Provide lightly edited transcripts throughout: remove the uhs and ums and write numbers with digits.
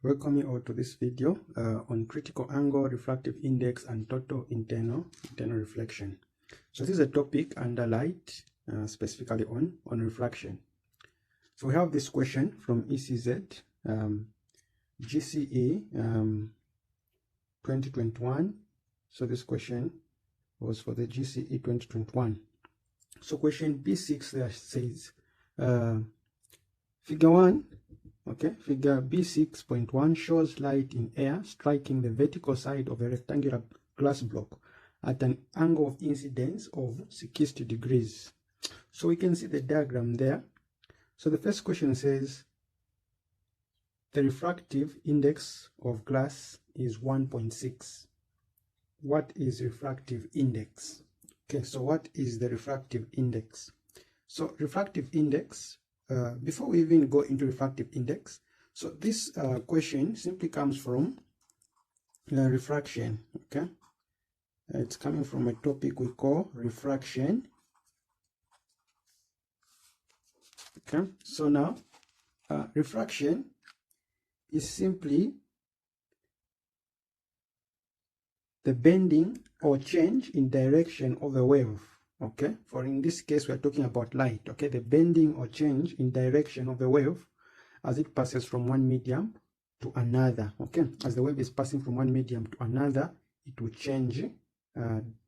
Welcome you all to this video on critical angle, refractive index, and total internal reflection. So this is a topic under light, specifically on refraction. So we have this question from ECZ, GCE 2021. So this question was for the GCE 2021. So question B6 there says, figure 1. Okay, figure B6.1 shows light in air striking the vertical side of a rectangular glass block at an angle of incidence of 60 degrees. So we can see the diagram there. So the first question says the refractive index of glass is 1.6. What is refractive index? Okay, so what is the refractive index? So refractive index, before we even go into refractive index, so this question simply comes from refraction. Okay, it's coming from a topic we call refraction. Okay, so now refraction is simply the bending or change in direction of a wave. Okay, for in this case we are talking about light. Okay, the bending or change in direction of the wave as it passes from one medium to another. Okay, as the wave is passing from one medium to another, it will change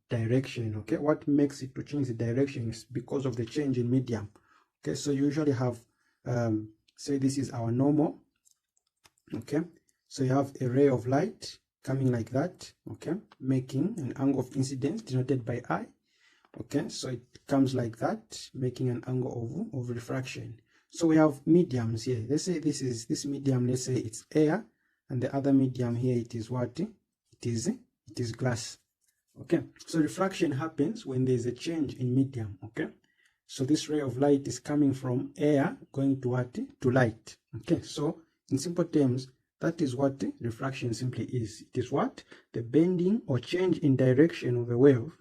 direction. Okay, what makes it to change the direction is because of the change in medium. Okay, so you usually have say this is our normal. Okay, so you have a ray of light coming like that. Okay, making an angle of incidence denoted by I. Okay, so it comes like that, making an angle of refraction. So we have mediums here. Let's say this medium, let's say it's air, and the other medium here, it is what? It is glass. Okay, so refraction happens when there's a change in medium. Okay, so this ray of light is coming from air going to what? To light. Okay, so in simple terms, that is what refraction simply is. It is what? The bending or change in direction of a wave,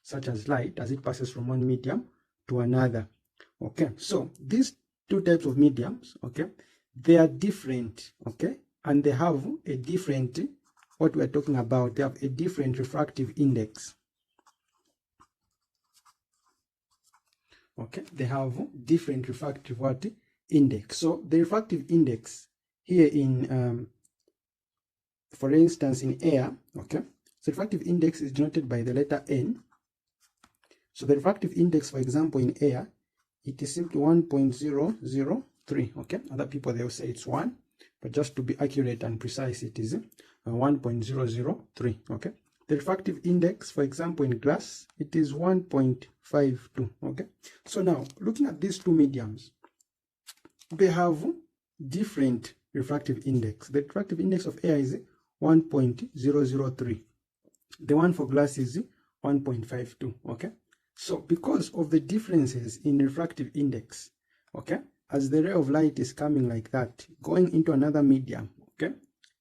such as light, as it passes from one medium to another. Okay, so these two types of mediums, okay, they are different. Okay, and they have a different, what we are talking about, they have a different refractive index. Okay, they have different refractive what? Index. So the refractive index here in for instance in air, okay, so refractive index is denoted by the letter N. So the refractive index, for example, in air, it is simply 1.003. Okay, other people, they will say it's 1, but just to be accurate and precise, it is 1.003. Okay, the refractive index, for example, in glass, it is 1.52. Okay, so now looking at these two mediums, they have different refractive index. The refractive index of air is 1.003. The one for glass is 1.52. Okay, so because of the differences in refractive index, okay, as the ray of light is coming like that, going into another medium, okay,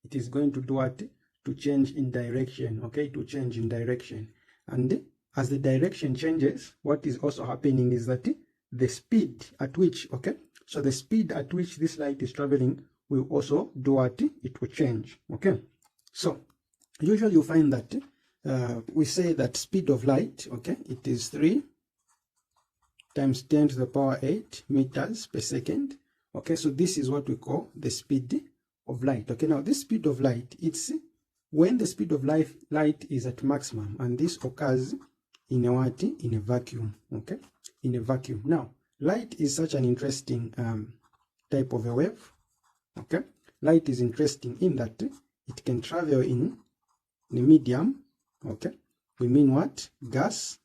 it is going to do what? To change in direction. Okay, to change in direction. And as the direction changes, what is also happening is that the speed at which, okay, so the speed at which this light is traveling will also do what? It will change. Okay, so usually you find that we say that speed of light, okay, it is 3 times 10 to the power 8 meters per second. Okay, so this is what we call the speed of light. Okay, now this speed of light, it's when the speed of light is at maximum, and this occurs in a what? In a vacuum. Okay, in a vacuum. Now light is such an interesting type of a wave. Okay, light is interesting in that it can travel in the medium. Okay, we mean what? Gas,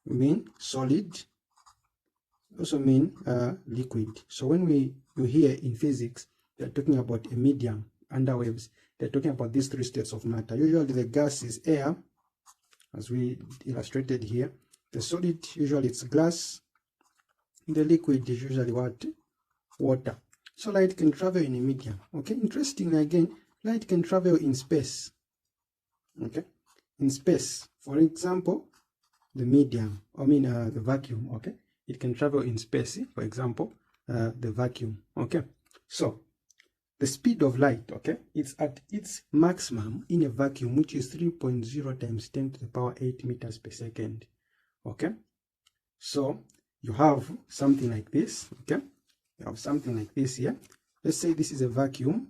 we mean solid, also mean liquid. So when you hear in physics, they're talking about a medium under waves, they're talking about these three states of matter. Usually the gas is air, as we illustrated here. The solid, usually it's glass. The liquid is usually what? Water. So light can travel in a medium. Okay, interestingly again, light can travel in space. Okay, in space, for example, the medium, the vacuum. Okay, it can travel in space, for example, the vacuum. Okay, so the speed of light, okay, it's at its maximum in a vacuum, which is 3.0 times 10 to the power 8 meters per second. Okay, so you have something like this. Okay, you have something like this here. Let's say this is a vacuum.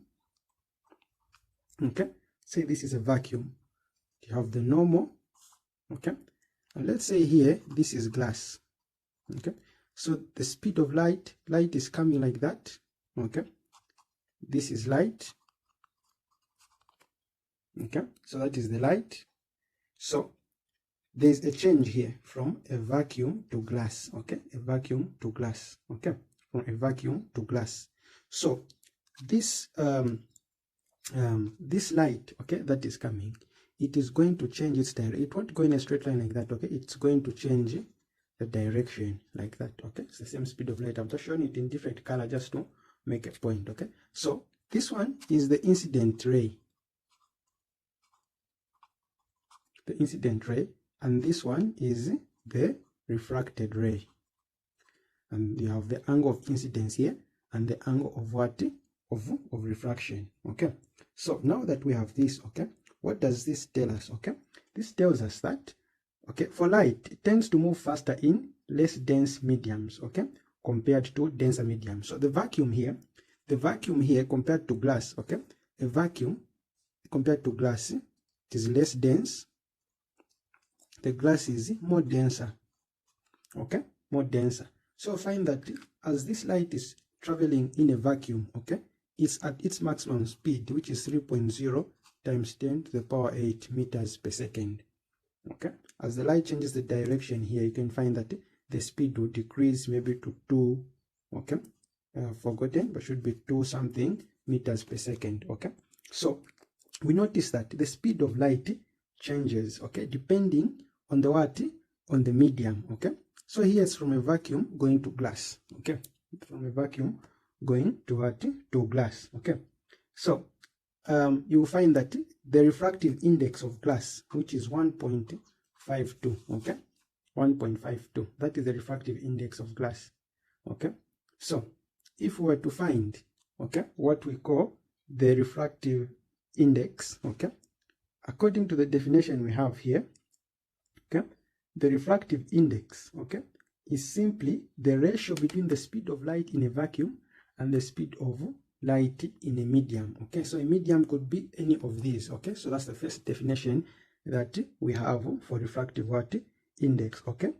Okay, say this is a vacuum. You have the normal. Okay, and let's say here this is glass. Okay, so the speed of light is coming like that. Okay, this is light. Okay, so that is the light. So there's a change here from a vacuum to glass. Okay, a vacuum to glass. Okay, from a vacuum to glass. So this this light, okay, that is coming, it is going to change its direction. It won't go in a straight line like that. Okay, it's going to change the direction like that. Okay, it's the same speed of light. I've just shown it in different color just to make a point. Okay, so this one is the incident ray, and this one is the refracted ray, and you have the angle of incidence here and the angle of what, of refraction. Okay, so now that we have this, okay, what does this tell us? Okay, this tells us that, okay, for light, it tends to move faster in less dense mediums, okay, compared to denser mediums. So the vacuum here compared to glass, okay, a vacuum compared to glass, it is less dense. The glass is more denser. Okay, more denser. So find that as this light is traveling in a vacuum, okay, it's at its maximum speed, which is 3.0 times 10 to the power 8 meters per second. Okay, as the light changes the direction here, you can find that the speed will decrease maybe to 2, okay, forgotten, but should be 2 something meters per second. Okay, so we notice that the speed of light changes, okay, depending on the what, on the medium. Okay, so here it's from a vacuum going to glass. Okay, from a vacuum going to what, to glass. Okay, so you will find that the refractive index of glass, which is 1.52, okay, 1.52, that is the refractive index of glass. Okay, so if we were to find, okay, what we call the refractive index, okay, according to the definition we have here, okay, the refractive index, okay, is simply the ratio between the speed of light in a vacuum and the speed of light in a medium. Okay, so a medium could be any of these. Okay, so that's the first definition that we have for refractive what, index. Okay,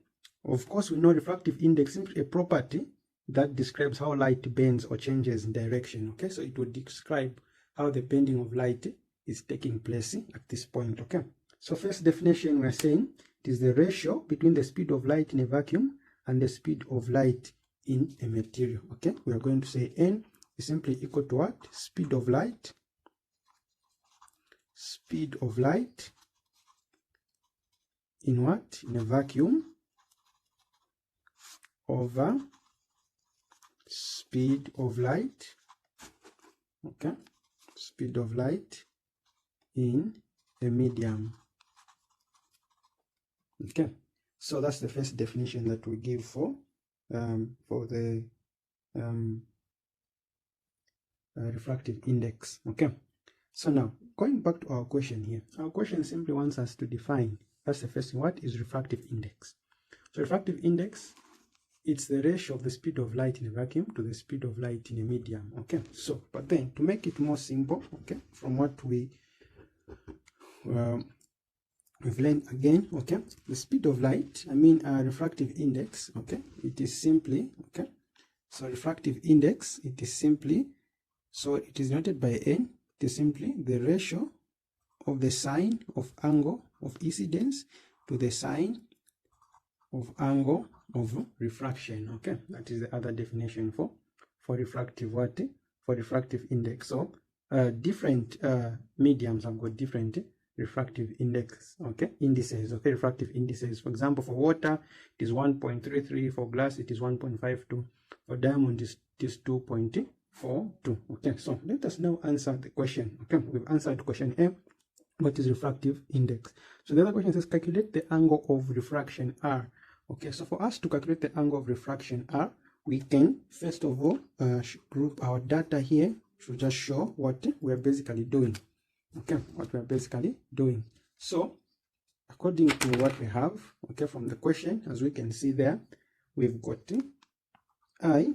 of course we know refractive index is simply a property that describes how light bends or changes in direction. Okay, so it would describe how the bending of light is taking place at this point. Okay, so first definition, we're saying it is the ratio between the speed of light in a vacuum and the speed of light in a material. Okay, we are going to say N is simply equal to what? Speed of light in what? In a vacuum over speed of light, okay, speed of light in a medium. Okay, so that's the first definition that we give for the refractive index. Okay, so now going back to our question here, our question simply wants us to define, that's the first thing, what is refractive index? So refractive index, it's the ratio of the speed of light in a vacuum to the speed of light in a medium. Okay, so but then to make it more simple, okay, from what we've learned again, okay, the speed of light, I mean refractive index, okay, it is simply, okay, so refractive index, it is simply, so it is denoted by N, it is simply the ratio of the sine of angle of incidence to the sine of angle of refraction. Okay, that is the other definition for refractive what, for refractive index. So different mediums have got different refractive index, okay, indices, okay, refractive indices. For example, for water it is 1.33, for glass it is 1.52, for diamond it is 2.42. Okay, so let us now answer the question. Okay, we've answered question A, what is refractive index. So the other question says calculate the angle of refraction R. Okay, so for us to calculate the angle of refraction R, we can first of all group our data here should just show what we're basically doing. Okay, what we're basically doing. So according to what we have, okay, from the question, as we can see there, we've got I,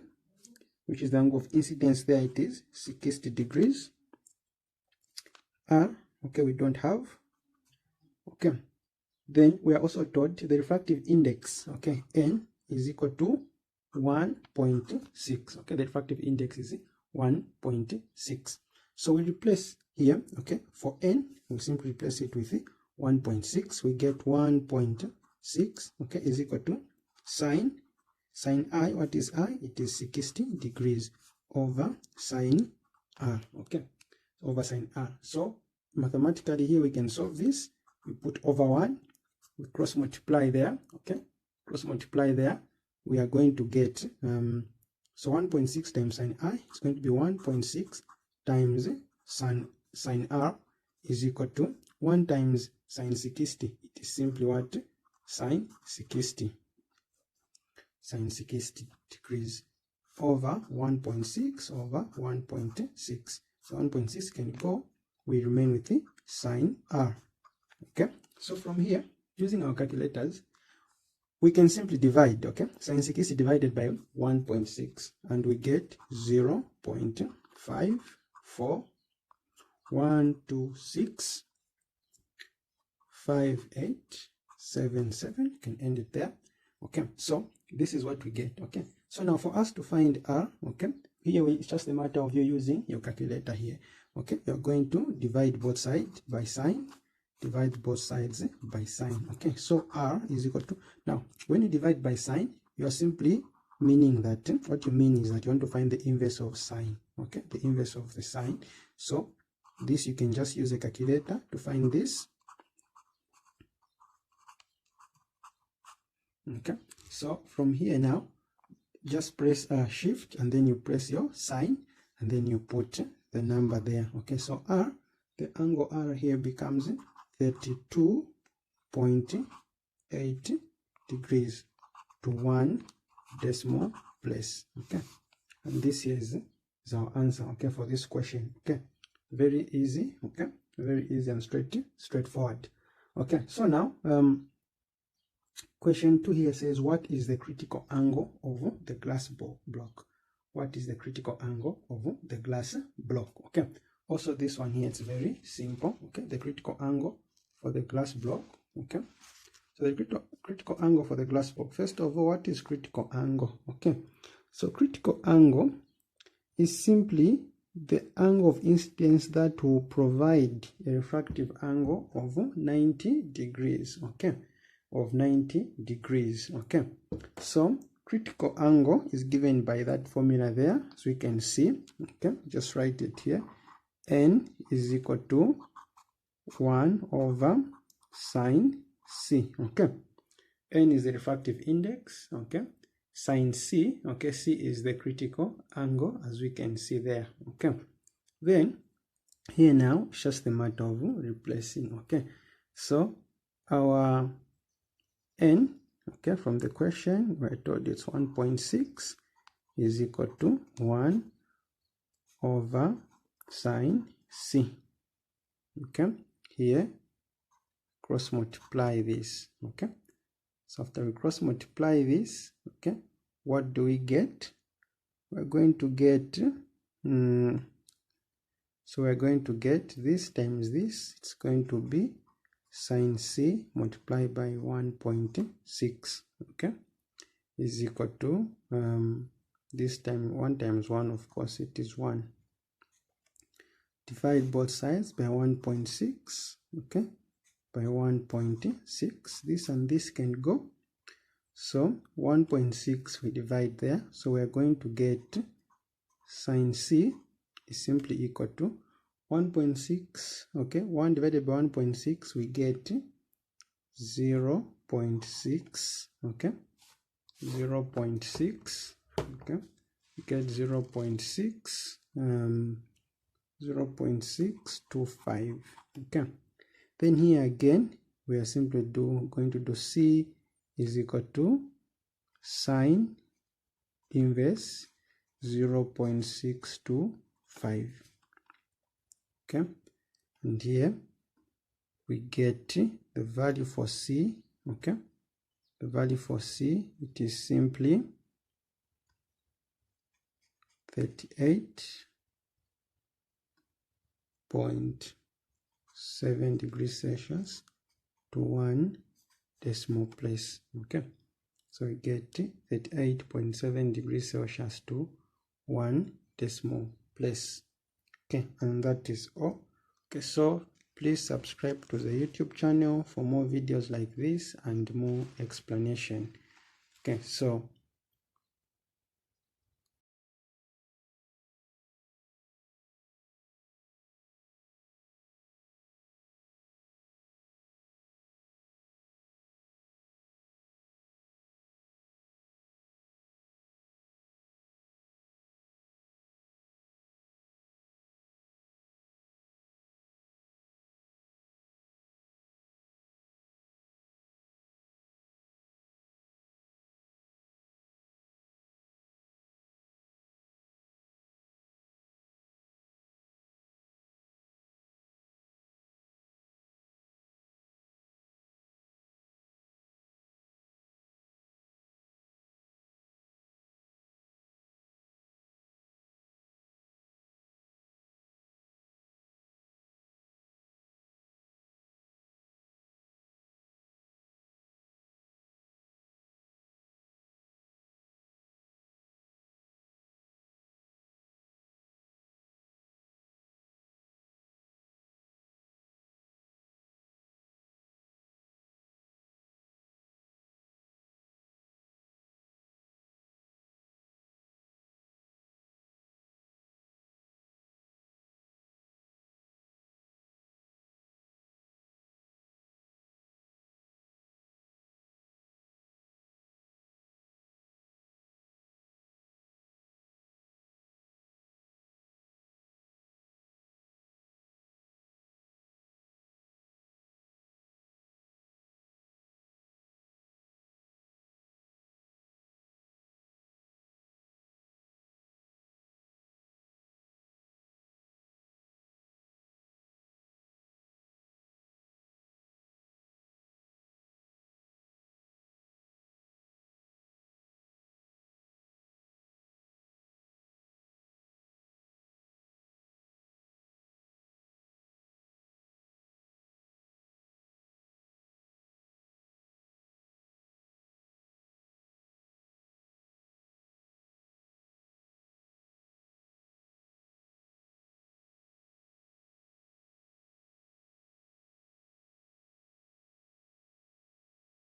which is the angle of incidence. There it is, 60 degrees. R, okay, we don't have. Okay, then we are also told the refractive index, okay, N is equal to 1.6. okay, the refractive index is 1.6. so we replace here, okay, for N we simply replace it with 1.6. we get 1.6, okay, is equal to sine I. What is I? It is 60 degrees over sine R, okay, over sine R. So mathematically here we can solve this. We put over 1, we cross multiply there, okay, cross multiply there, we are going to get so 1.6 times sine I is going to be 1.6 times sine R is equal to 1 times sine 60. It is simply what? Sine 60 degrees over 1.6 over 1.6. So 1.6 can go, we remain with the sine R. Okay, so from here, using our calculators, we can simply divide, okay, sine 60 divided by 1.6, and we get 0.541265877. You can end it there. Okay, so this is what we get. Okay, so now for us to find R, okay, here it's just a matter of you using your calculator here. Okay, you're going to divide both sides by sine, divide both sides by sine. Okay, so R is equal to, now when you divide by sine, you are simply meaning that, what you mean is that you want to find the inverse of sine. Okay, the inverse of the sine. So this, you can just use a calculator to find this. Okay, so from here now, just press shift and then you press your sine and then you put the number there. Okay, so R, the angle R here becomes 32.8 degrees to 1 decimal place. Okay, and this here is our answer, okay, for this question. Okay, very easy. Okay, very easy and straightforward. Okay, so now question 2 here says, what is the critical angle of the glass block? What is the critical angle of the glass block? Okay, also this one here, it's very simple. Okay, the critical angle for the glass block. Okay, so the critical angle for the glass block, first of all, what is critical angle? Okay, so critical angle is simply the angle of incidence that will provide a refractive angle of 90 degrees. Okay, of 90 degrees. Okay, so critical angle is given by that formula there, so we can see. Okay, just write it here. N is equal to 1 over sine C. Okay, N is the refractive index. Okay, sine C. Okay, C is the critical angle, as we can see there. Okay, then here now it's just a matter of replacing. Okay, so our N, okay, from the question we're told it's 1.6 is equal to 1 over sine C. Okay, here cross multiply this. Okay, so after we cross multiply this, okay, what do we get? We're going to get so we're going to get this times this, it's going to be sine C multiplied by 1.6, okay, is equal to this time 1 times 1, of course it is 1. Divide both sides by 1.6, okay, by 1.6. This and this can go, so 1.6 we divide there, so we are going to get sine C is simply equal to 1.6, okay, 1 divided by 1.6, we get 0.6, okay, 0.6, okay, we get 0.6, 0.625, okay. Then here again, we are simply going to do C is equal to sine inverse 0.625, 5. Okay, and here we get the value for C. Okay, the value for C, it is simply 38.7 degrees Celsius to 1 decimal place. Okay, so we get 38.7 degrees Celsius to 1 decimal place. Okay, and that is all. Okay, so please subscribe to the YouTube channel for more videos like this and more explanation. Okay, so